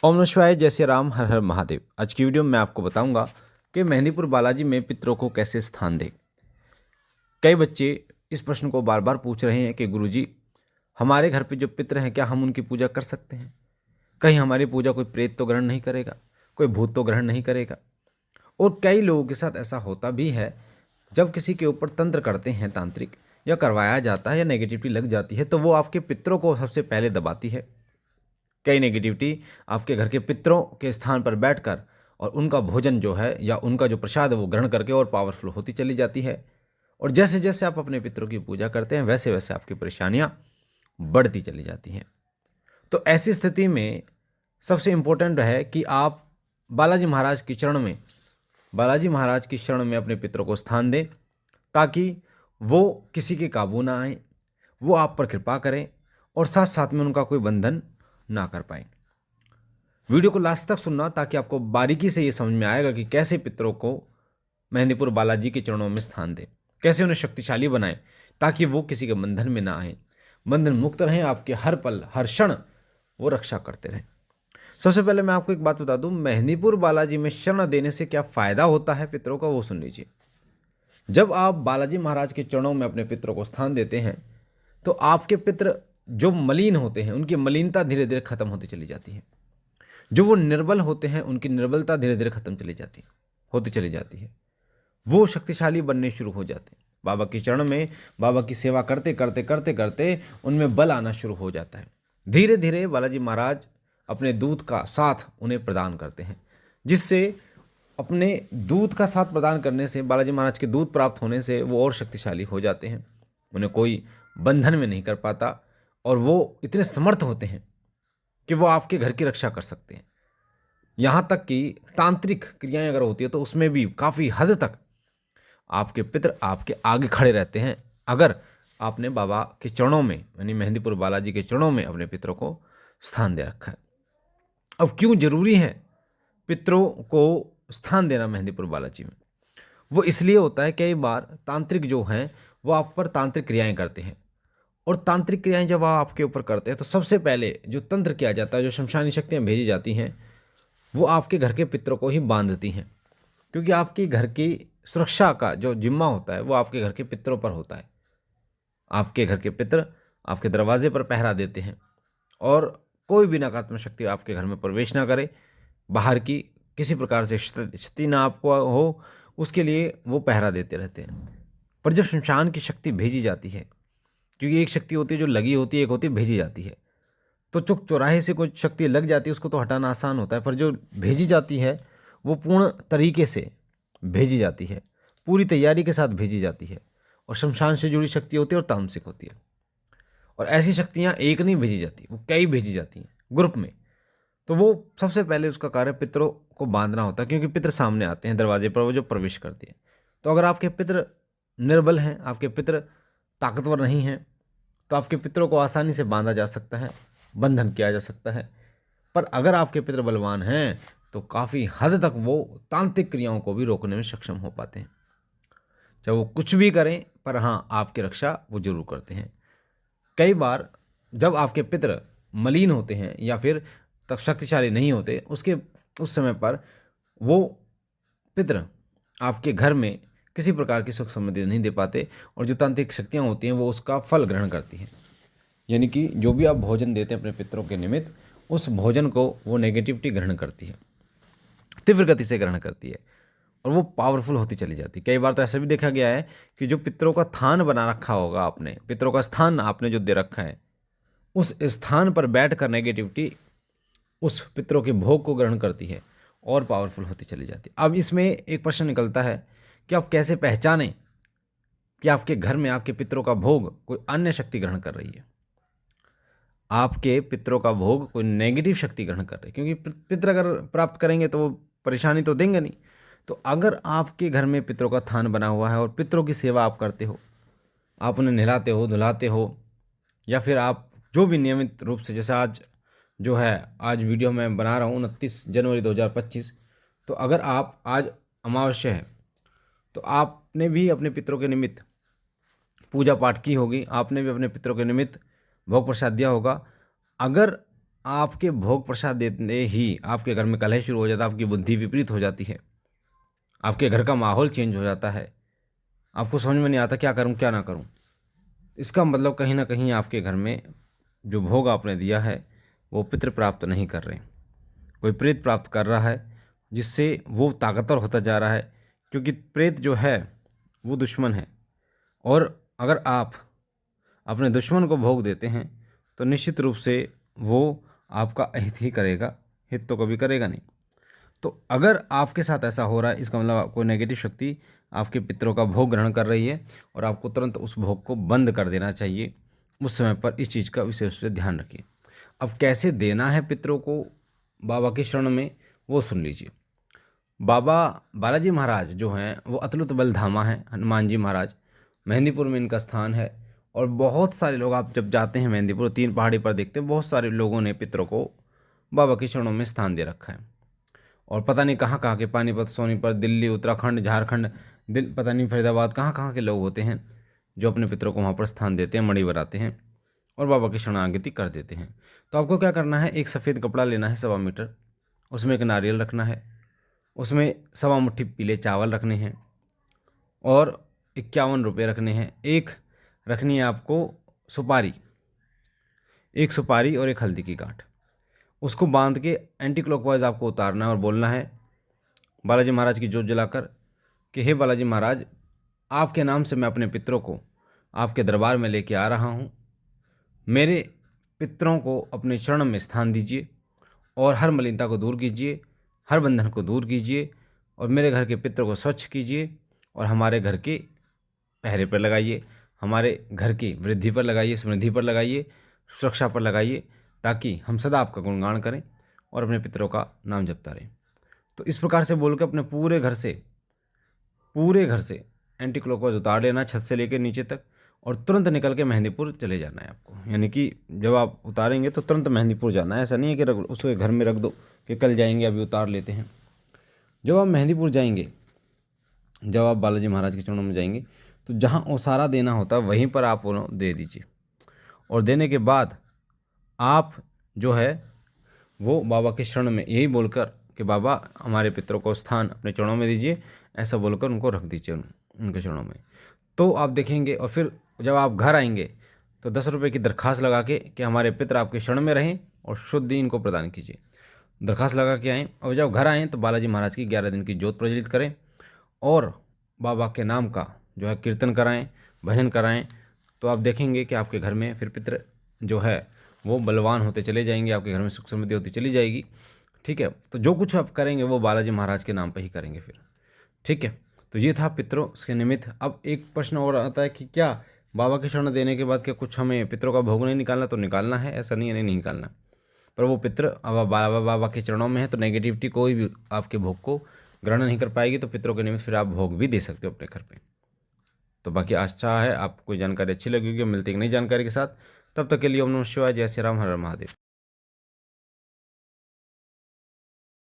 ओम नमः शिवाय, जय श्री राम, हर हर महादेव। आज की वीडियो में मैं आपको बताऊंगा कि मेहंदीपुर बालाजी में पितरों को कैसे स्थान दें। कई बच्चे इस प्रश्न को बार बार पूछ रहे हैं कि गुरुजी, हमारे घर पे जो पितर हैं क्या हम उनकी पूजा कर सकते हैं? कहीं हमारी पूजा कोई प्रेत तो ग्रहण नहीं करेगा, कोई भूत तो ग्रहण नहीं करेगा। और कई लोगों के साथ ऐसा होता भी है, जब किसी के ऊपर तंत्र करते हैं तांत्रिक, या करवाया जाता है या नेगेटिविटी लग जाती है, तो वो आपके पितरों को सबसे पहले दबाती है। कई नेगेटिविटी आपके घर के पितरों के स्थान पर बैठकर और उनका भोजन जो है या उनका जो प्रसाद है वो ग्रहण करके और पावरफुल होती चली जाती है। और जैसे जैसे आप अपने पितरों की पूजा करते हैं वैसे वैसे आपकी परेशानियां बढ़ती चली जाती हैं। तो ऐसी स्थिति में सबसे इम्पोर्टेंट है कि आप बालाजी महाराज की चरण में अपने पितरों को स्थान दें, ताकि वो किसी के काबू ना आए, वो आप पर कृपा करें और साथ साथ में उनका कोई बंधन ना कर पाए। वीडियो को लास्ट तक सुनना, ताकि आपको बारीकी से ये समझ में आएगा कि कैसे पितरों को मेहंदीपुर बालाजी के चरणों में स्थान दें, कैसे उन्हें शक्तिशाली बनाएं, ताकि वो किसी के बंधन में ना आए, बंधन मुक्त रहें, आपके हर पल हर क्षण वो रक्षा करते रहें। सबसे पहले मैं आपको एक बात बता दूं, मेहंदीपुर बालाजी में शरण देने से क्या फायदा होता है पितरों का, वो सुन लीजिए। जब आप बालाजी महाराज के चरणों में अपने पितरों को स्थान देते हैं, तो आपके पितर जो मलिन होते हैं उनकी मलिनता धीरे धीरे खत्म होती चली जाती है। जो वो निर्बल होते हैं उनकी निर्बलता धीरे धीरे खत्म होती चली जाती है। वो शक्तिशाली बनने शुरू हो जाते हैं। बाबा के चरण में बाबा की सेवा करते करते करते करते उनमें बल आना शुरू हो जाता है। धीरे धीरे बालाजी महाराज अपने दूत का साथ उन्हें प्रदान करते हैं, जिससे अपने दूत का साथ प्रदान करने से, बालाजी महाराज के दूत प्राप्त होने से वो और शक्तिशाली हो जाते हैं। उन्हें कोई बंधन में नहीं कर पाता और वो इतने समर्थ होते हैं कि वो आपके घर की रक्षा कर सकते हैं। यहाँ तक कि तांत्रिक क्रियाएं अगर होती है तो उसमें भी काफ़ी हद तक आपके पितर आपके आगे खड़े रहते हैं, अगर आपने बाबा के चरणों में यानी मेहंदीपुर बालाजी के चरणों में अपने पितरों को स्थान दे रखा है। अब क्यों जरूरी है पितरों को स्थान देना मेहंदीपुर बालाजी में? वो इसलिए होता है, कई बार तांत्रिक जो हैं वो आप पर तांत्रिक क्रियाएं करते हैं, और तांत्रिक क्रियाएं जब आप आपके ऊपर करते हैं तो सबसे पहले जो तंत्र किया जाता है, जो शमशानी शक्तियां भेजी जाती हैं, वो आपके घर के पितरों को ही बांधती हैं। क्योंकि आपके घर की सुरक्षा का जो जिम्मा होता है वो आपके घर के पितरों पर होता है। आपके घर के पितर आपके दरवाजे पर पहरा देते हैं, और कोई भी नकारात्मक शक्ति आपके घर में प्रवेश ना करे, बाहर की किसी प्रकार से क्षति ना आपको हो, उसके लिए वो पहरा देते रहते हैं। पर जब शमशान की शक्ति भेजी जाती है, क्योंकि एक शक्ति होती है जो लगी होती है, एक होती है भेजी जाती है, तो चुक चौराहे से कोई शक्ति लग जाती है उसको तो हटाना आसान होता है, पर जो भेजी जाती है वो पूर्ण तरीके से भेजी जाती है, पूरी तैयारी के साथ भेजी जाती है। और शमशान से जुड़ी शक्ति होती है और तामसिक होती है। और ऐसी शक्तियाँ एक नहीं भेजी जाती, वो कई भेजी जाती हैं ग्रुप में। तो वो सबसे पहले उसका कार्य पितरों को बांधना होता है, क्योंकि पितर सामने आते हैं दरवाजे पर, वो जो प्रवेश करते हैं। तो अगर आपके पितर निर्बल हैं, आपके पितर ताकतवर नहीं हैं, तो आपके पितरों को आसानी से बांधा जा सकता है, बंधन किया जा सकता है। पर अगर आपके पितर बलवान हैं तो काफ़ी हद तक वो तांत्रिक क्रियाओं को भी रोकने में सक्षम हो पाते हैं। चाहे वो कुछ भी करें, पर हाँ, आपकी रक्षा वो जरूर करते हैं। कई बार जब आपके पितर मलिन होते हैं या फिर तक शक्तिशाली नहीं होते, उस समय पर वो पितर आपके घर में किसी प्रकार की सुख समृद्धि नहीं दे पाते, और जो तांत्रिक शक्तियाँ होती हैं वो उसका फल ग्रहण करती हैं। यानी कि जो भी आप भोजन देते हैं अपने पितरों के निमित्त, उस भोजन को वो नेगेटिविटी ग्रहण करती है, तीव्र गति से ग्रहण करती है, और वो पावरफुल होती चली जाती है। कई बार तो ऐसा भी देखा गया है कि जो पितरों का थान बना रखा होगा आपने, पितरों का स्थान आपने जो दे रखा है, उस स्थान पर बैठ कर नेगेटिविटी उस पितरों के भोग को ग्रहण करती है और पावरफुल होती चली जाती है। अब इसमें एक प्रश्न निकलता है कि आप कैसे पहचानें कि आपके घर में आपके पितरों का भोग कोई अन्य शक्ति ग्रहण कर रही है, आपके पितरों का भोग कोई नेगेटिव शक्ति ग्रहण कर रही है। क्योंकि पितर अगर प्राप्त करेंगे तो वो परेशानी तो देंगे नहीं। तो अगर आपके घर में पितरों का थान बना हुआ है और पितरों की सेवा आप करते हो, आप उन्हें नहलाते हो, धुलाते हो, या फिर आप जो भी नियमित रूप से, जैसे आज जो है, आज वीडियो मैं बना रहा हूँ 29 जनवरी 2025, तो अगर आप आज अमावस्या है तो आपने भी अपने पितरों के निमित्त पूजा पाठ की होगी, आपने भी अपने पितरों के निमित्त भोग प्रसाद दिया होगा। अगर आपके भोग प्रसाद देते ही आपके घर में कलह शुरू हो जाता है, आपकी बुद्धि विपरीत हो जाती है, आपके घर का माहौल चेंज हो जाता है, आपको समझ में नहीं आता क्या करूं क्या ना करूं। इसका मतलब कहीं ना कहीं आपके घर में जो भोग आपने दिया है वो पितृ प्राप्त नहीं कर रहे, कोई प्रेत प्राप्त कर रहा है, जिससे वो ताकतवर होता जा रहा है। क्योंकि प्रेत जो है वो दुश्मन है, और अगर आप अपने दुश्मन को भोग देते हैं तो निश्चित रूप से वो आपका अहित ही करेगा, हित तो कभी करेगा नहीं। तो अगर आपके साथ ऐसा हो रहा है, इसका मतलब कोई नेगेटिव शक्ति आपके पितरों का भोग ग्रहण कर रही है, और आपको तुरंत उस भोग को बंद कर देना चाहिए। उस समय पर इस चीज़ का विशेष रूप से ध्यान रखिए। अब कैसे देना है पितरों को बाबा के शरण में, वो सुन लीजिए। बाबा बालाजी महाराज जो हैं वो अतुलित बलधामा हैं, हनुमान जी महाराज, मेहंदीपुर में इनका स्थान है। और बहुत सारे लोग, आप जब जाते हैं मेहंदीपुर, 3 पहाड़ी पर देखते हैं, बहुत सारे लोगों ने पितरों को बाबा के चरणों में स्थान दे रखा है। और पता नहीं कहाँ कहाँ के, पानीपत, सोनीपत, दिल्ली, उत्तराखंड, झारखंड, पता नहीं फरीदाबाद, कहाँ कहाँ के लोग होते हैं जो अपने पितरों को वहाँ पर स्थान देते हैं, मणि बनाते हैं और बाबा की शरणागति कर देते हैं। तो आपको क्या करना है, एक सफ़ेद कपड़ा लेना है 1.25 मीटर, उसमें एक नारियल रखना है, उसमें 1.25 मुट्ठी पीले चावल रखने हैं और 51 रुपये रखने हैं। एक रखनी है आपको सुपारी, एक सुपारी और एक हल्दी की गांठ। उसको बांध के एंटी क्लॉकवाइज आपको उतारना है और बोलना है बालाजी महाराज की जोत जलाकर कि हे बालाजी महाराज, आपके नाम से मैं अपने पितरों को आपके दरबार में लेके आ रहा हूँ। मेरे पितरों को अपने चरण में स्थान दीजिए और हर मलिनता को दूर कीजिए, हर बंधन को दूर कीजिए और मेरे घर के पितरों को स्वच्छ कीजिए और हमारे घर के पहरे पर लगाइए, हमारे घर की वृद्धि पर लगाइए, समृद्धि पर लगाइए, सुरक्षा पर लगाइए, ताकि हम सदा आपका गुणगान करें और अपने पितरों का नाम जपता रहें। तो इस प्रकार से बोल के अपने पूरे घर से एंटी क्लॉकवाइज उतार लेना, छत से लेकर नीचे तक, और तुरंत निकल के मेहंदीपुर चले जाना है आपको। यानी कि जब आप उतारेंगे तो तुरंत मेहंदीपुर जाना है, ऐसा नहीं है कि उसके घर में रख दो कि कल जाएंगे, अभी उतार लेते हैं। जब आप मेहंदीपुर जाएंगे, जब आप बालाजी महाराज के चरणों में जाएंगे, तो जहाँ ओसारा देना होता है वहीं पर आप वो दे दीजिए। और देने के बाद आप जो है वो बाबा के शरण में यही बोलकर कि बाबा हमारे पितरों को स्थान अपने चरणों में दीजिए, ऐसा बोलकर उनको रख दीजिए उनके चरणों में। तो आप देखेंगे, और फिर जब आप घर आएंगे तो 10 रुपये की दरख्वास्त लगा के कि हमारे पितर आपके शरण में रहें और शुद्धि इनको प्रदान कीजिए, दरख्वास्त लगा के आएँ। और जब घर आएँ तो बालाजी महाराज की 11 दिन की ज्योत प्रज्वलित करें और बाबा के नाम का जो है कीर्तन कराएं, भजन कराएं। तो आप देखेंगे कि आपके घर में फिर पितर जो है वो बलवान होते चले जाएंगे, आपके घर में सुख समृद्धि होती चली जाएगी। ठीक है, तो जो कुछ आप करेंगे वो बालाजी महाराज के नाम पे ही करेंगे फिर। ठीक है, तो ये था पितरों के निमित्त। अब एक प्रश्न और आता है कि क्या बाबा के शरण देने के बाद क्या कुछ हमें पितरों का भोग नहीं निकालना? तो निकालना है, ऐसा नहीं है नहीं निकालना, पर वो पितर अब बाबा के चरणों में है तो नेगेटिविटी कोई भी आपके भोग को ग्रहण नहीं कर पाएगी। तो पितरों के निमित्त फिर आप भोग भी दे सकते हो अपने घर पे। तो बाकी आशा है आपको जानकारी अच्छी लगी होगी। मिलती है एक नई जानकारी के साथ, तब तक के लिए ओम नमः शिवाय, जय श्री राम, हर हर महादेव।